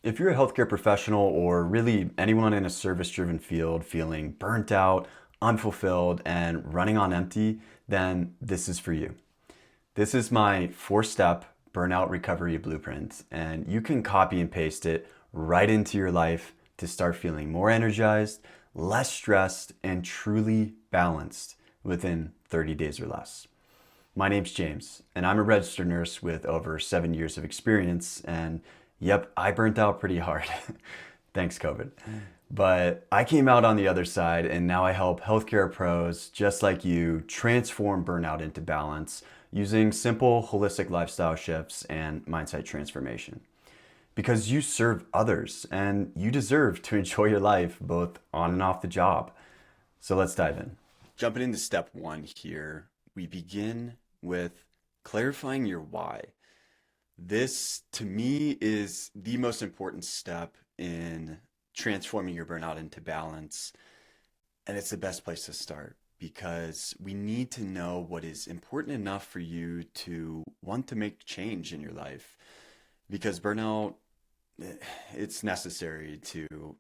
If you're a healthcare professional or really anyone in a service-driven field feeling burnt out, unfulfilled, and running on empty, then this is for you. This is my 4-step Burnout Recovery Blueprint, and you can copy and paste it right into your life to start feeling more energized, less stressed, and truly balanced within 30 days or less. My name's James, and I'm a registered nurse with over 7 years of experience. And yep, I burnt out pretty hard. Thanks, COVID. But I came out on the other side, and now I help healthcare pros just like you transform burnout into balance using simple, holistic lifestyle shifts and mindset transformation. Because you serve others and you deserve to enjoy your life both on and off the job. So let's dive in. Jumping into step one here, we begin with clarifying your why. This, to me, is the most important step in transforming your burnout into balance. And it's the best place to start because we need to know what is important enough for you to want to make change in your life. Because burnout, it's necessary to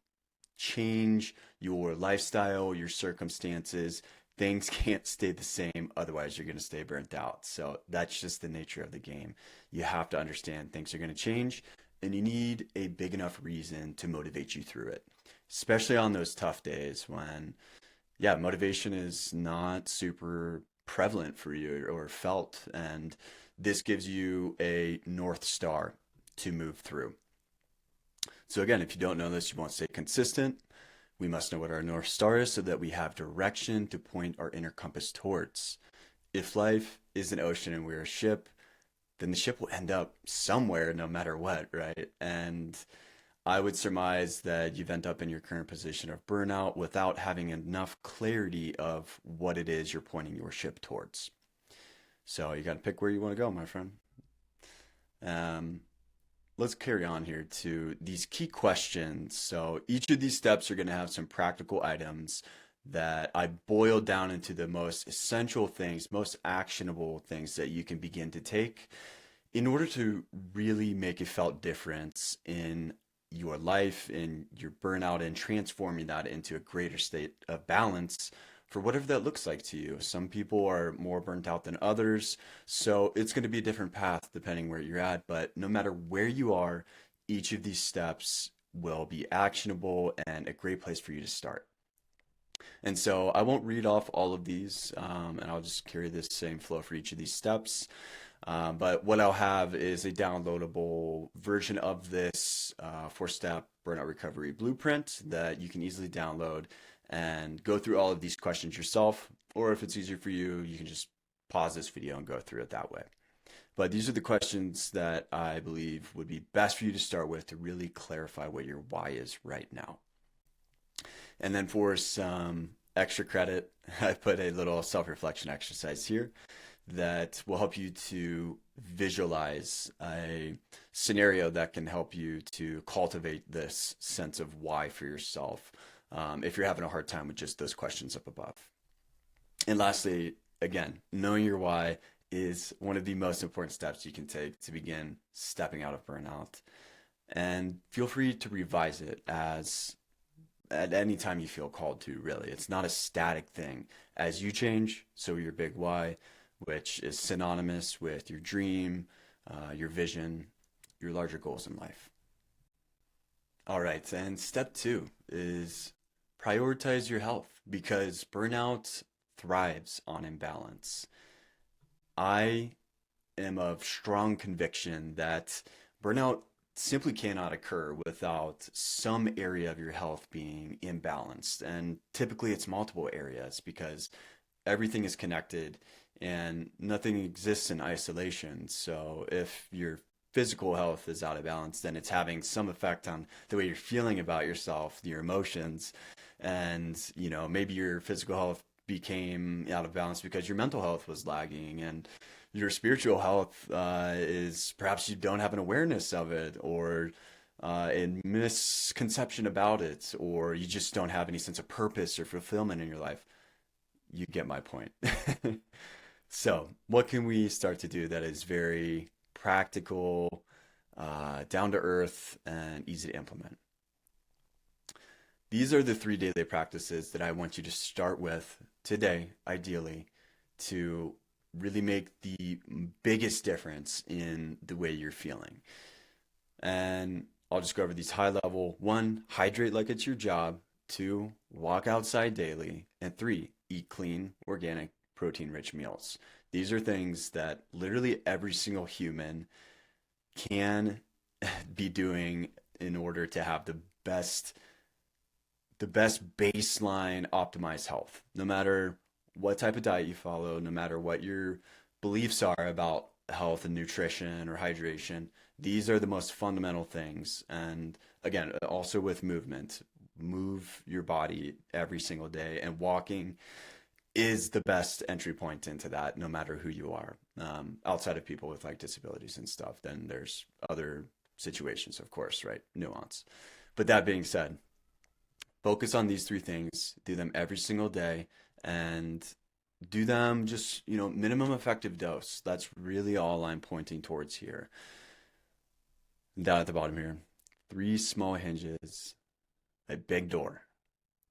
change your lifestyle, your circumstances. Things can't stay the same, otherwise, you're going to stay burnt out. So that's just the nature of the game. You have to understand things are going to change, and you need a big enough reason to motivate you through it, especially on those tough days when, yeah, motivation is not super prevalent for you or felt. And this gives you a North Star to move through. So, again, if you don't know this, you won't stay consistent. We must know what our North Star is so that we have direction to point our inner compass towards. If life is an ocean and we're a ship, then the ship will end up somewhere no matter what, right? And I would surmise that you've ended up in your current position of burnout without having enough clarity of what it is you're pointing your ship towards. So you got to pick where you want to go, my friend. Um, let's carry on here to these key questions. So each of these steps are going to have some practical items that I boiled down into the most essential things, most actionable things that you can begin to take in order to really make a felt difference in your life, in your burnout, and transforming that into a greater state of balance for whatever that looks like to you. Some people are more burnt out than others, so it's going to be a different path depending where you're at. But no matter where you are, each of these steps will be actionable and a great place for you to start. And so I won't read off all of these, and I'll just carry this same flow for each of these steps. But what I'll have is a downloadable version of this 4-step burnout recovery blueprint that you can easily download and go through all of these questions yourself. Or if it's easier for you, you can just pause this video and go through it that way. But these are the questions that I believe would be best for you to start with to really clarify what your why is right now. And then for some extra credit, I put a little self-reflection exercise here that will help you to visualize a scenario that can help you to cultivate this sense of why for yourself if you're having a hard time with just those questions up above. And lastly, again, knowing your why is one of the most important steps you can take to begin stepping out of burnout. And feel free to revise it as at any time you feel called to, really. It's not a static thing. As you change, so your big why, which is synonymous with your dream, your vision, your larger goals in life. All right, and step two is prioritize your health because burnout thrives on imbalance. I am of strong conviction that burnout simply cannot occur without some area of your health being imbalanced. And typically it's multiple areas because everything is connected and nothing exists in isolation. So if your physical health is out of balance, then it's having some effect on the way you're feeling about yourself, your emotions, and maybe your physical health became out of balance because your mental health was lagging, and your spiritual health is perhaps you don't have an awareness of it, or a misconception about it, or you just don't have any sense of purpose or fulfillment in your life. You get my point. So, what can we start to do that is very practical, down to earth, and easy to implement. These are the 3 daily practices that I want you to start with today, ideally, to really make the biggest difference in the way you're feeling. And I'll just go over these high level. 1, hydrate like it's your job. 2, walk outside daily. And 3, eat clean, organic, protein rich meals. These are things that literally every single human can be doing in order to have the best baseline optimized health, no matter what type of diet you follow, no matter what your beliefs are about health and nutrition or hydration. These are the most fundamental things. And again, also with movement, move your body every single day, and walking is the best entry point into that, no matter who you are. Outside of people with like disabilities and stuff, then there's other situations, of course, right? Nuance. But that being said, focus on these 3 things, do them every single day, and do them just, minimum effective dose. That's really all I'm pointing towards here. Down at the bottom here, 3 small hinges, a big door.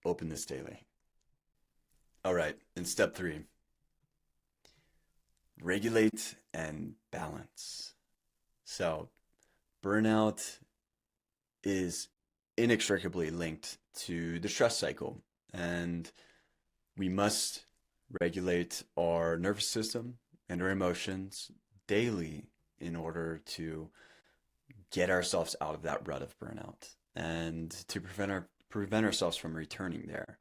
Open this daily. All right, in step 3, regulate and balance. So, burnout is inextricably linked to the stress cycle, and we must regulate our nervous system and our emotions daily in order to get ourselves out of that rut of burnout and to prevent ourselves from returning there.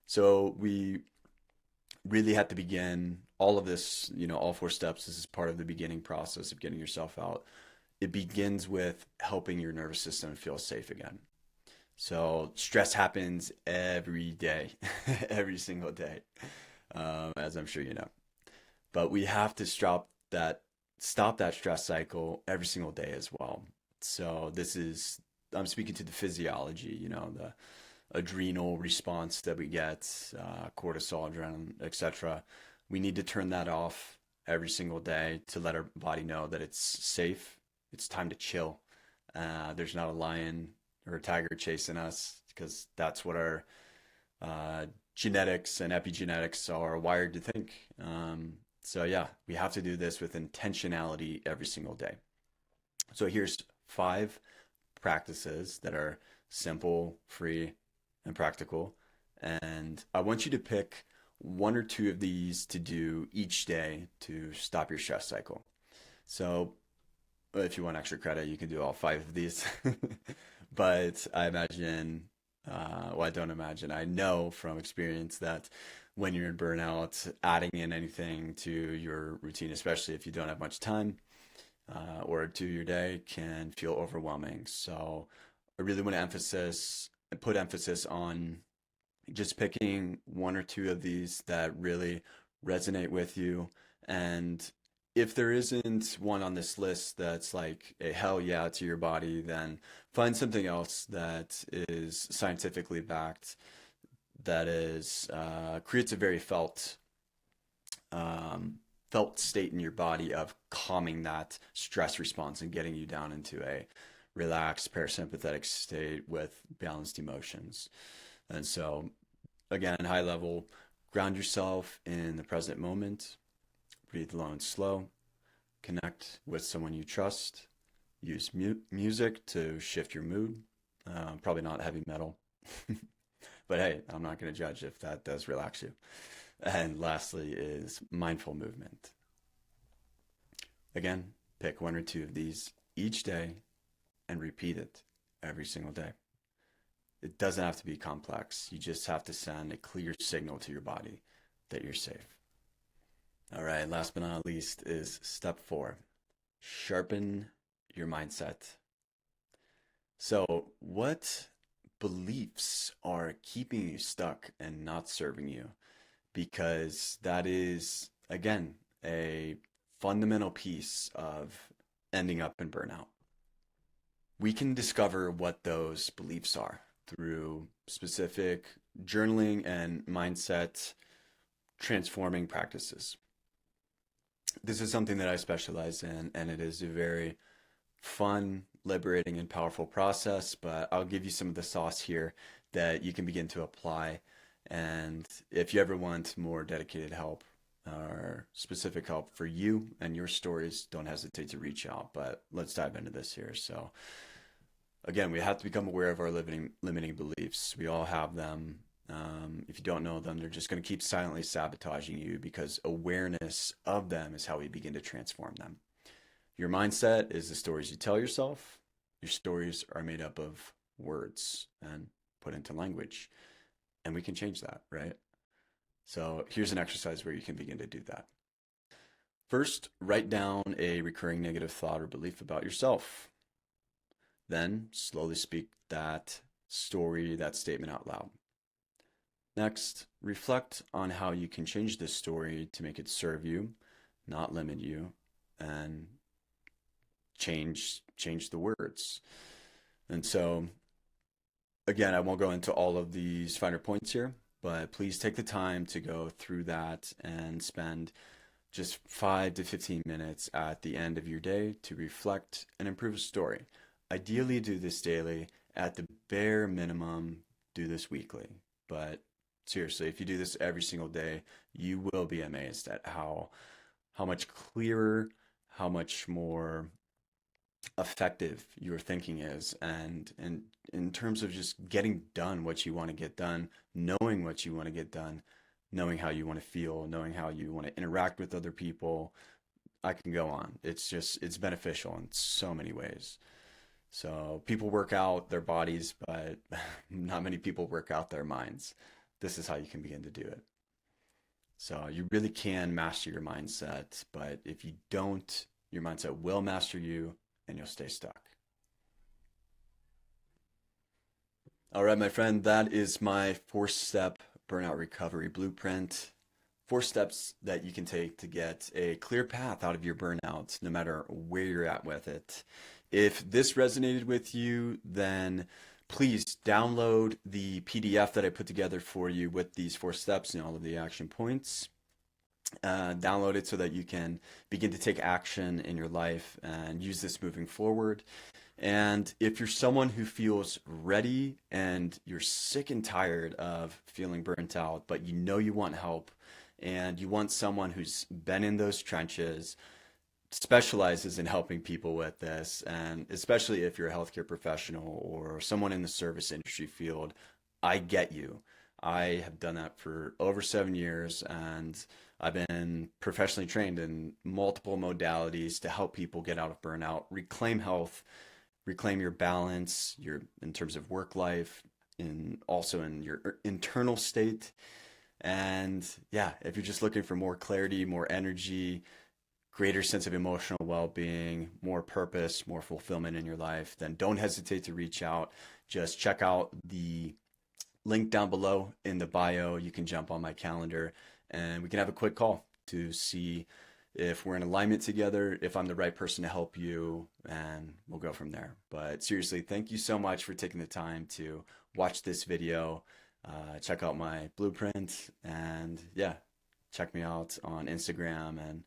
So we really have to begin all of this, all 4 steps. This is part of the beginning process of getting yourself out. It begins with helping your nervous system feel safe again. So stress happens every day, every single day, as I'm sure you know. But we have to stop that stress cycle every single day as well. So I'm speaking to the physiology, the adrenal response that we get, cortisol, adrenaline, etc. We need to turn that off every single day to let our body know that it's safe. It's time to chill. There's not a lion or a tiger chasing us, because that's what our genetics and epigenetics are wired to think. So yeah, we have to do this with intentionality every single day. So here's 5 practices that are simple, free, and practical. And I want you to pick 1 or 2 of these to do each day to stop your stress cycle. So if you want extra credit, you can do all 5 of these. But I imagine, I don't imagine, I know from experience that when you're in burnout, adding in anything to your routine, especially if you don't have much time or to your day, can feel overwhelming. So I really want to put emphasis on just picking 1 or 2 of these that really resonate with you. And if there isn't one on this list that's like a hell yeah to your body, then find something else that is scientifically backed, that is creates a very felt state in your body of calming that stress response and getting you down into a relaxed parasympathetic state with balanced emotions. And so, again, high level, ground yourself in the present moment, breathe low and slow, connect with someone you trust, use music to shift your mood. Probably not heavy metal, but hey, I'm not going to judge if that does relax you. And lastly is mindful movement. Again, pick 1 or 2 of these each day and repeat it every single day. It doesn't have to be complex. You just have to send a clear signal to your body that you're safe. All right, last but not least is step 4. Sharpen your mindset. So, what beliefs are keeping you stuck and not serving you? Because that is, again, a fundamental piece of ending up in burnout. We can discover what those beliefs are through specific journaling and mindset transforming practices. This is something that I specialize in, and it is a very fun, liberating, and powerful process, but I'll give you some of the sauce here that you can begin to apply. And if you ever want more dedicated help or specific help for you and your stories, don't hesitate to reach out. But let's dive into this here. So, again, we have to become aware of our limiting beliefs. We all have them. If you don't know them, they're just going to keep silently sabotaging you because awareness of them is how we begin to transform them. Your mindset is the stories you tell yourself. Your stories are made up of words and put into language. And we can change that, right? So here's an exercise where you can begin to do that. First, write down a recurring negative thought or belief about yourself. Then slowly speak that story, that statement out loud. Next, reflect on how you can change this story to make it serve you, not limit you, and change the words. And so, again, I won't go into all of these finer points here, but please take the time to go through that and spend just 5 to 15 minutes at the end of your day to reflect and improve a story. Ideally, do this daily. At the bare minimum, do this weekly. But seriously, if you do this every single day, you will be amazed at how much clearer, how much more effective your thinking is, and in terms of just getting done what you want to get done, knowing what you want to get done, knowing how you want to feel, knowing how you want to interact with other people. I can go on. It's beneficial in so many ways. So people work out their bodies, but not many people work out their minds. This is how you can begin to do it. So you really can master your mindset, but if you don't, your mindset will master you and you'll stay stuck. All right, my friend, that is my 4-step burnout recovery blueprint. 4 steps that you can take to get a clear path out of your burnout, no matter where you're at with it. If this resonated with you, then please download the PDF that I put together for you with these 4 steps and all of the action points. Download it so that you can begin to take action in your life and use this moving forward. And if you're someone who feels ready and you're sick and tired of feeling burnt out, but you know you want help and you want someone who's been in those trenches, specializes in helping people with this, and especially if you're a healthcare professional or someone in the service industry field, I get you. I have done that for over 7 years, and I've been professionally trained in multiple modalities to help people get out of burnout, reclaim health, reclaim your balance, your in terms of work life, in also in your internal state. And yeah, if you're just looking for more clarity, more energy, greater sense of emotional well-being, more purpose, more fulfillment in your life, then don't hesitate to reach out. Just check out the link down below in the bio. You can jump on my calendar and we can have a quick call to see if we're in alignment together, if I'm the right person to help you, and we'll go from there. But seriously, thank you so much for taking the time to watch this video. Check out my blueprint, and yeah, check me out on Instagram and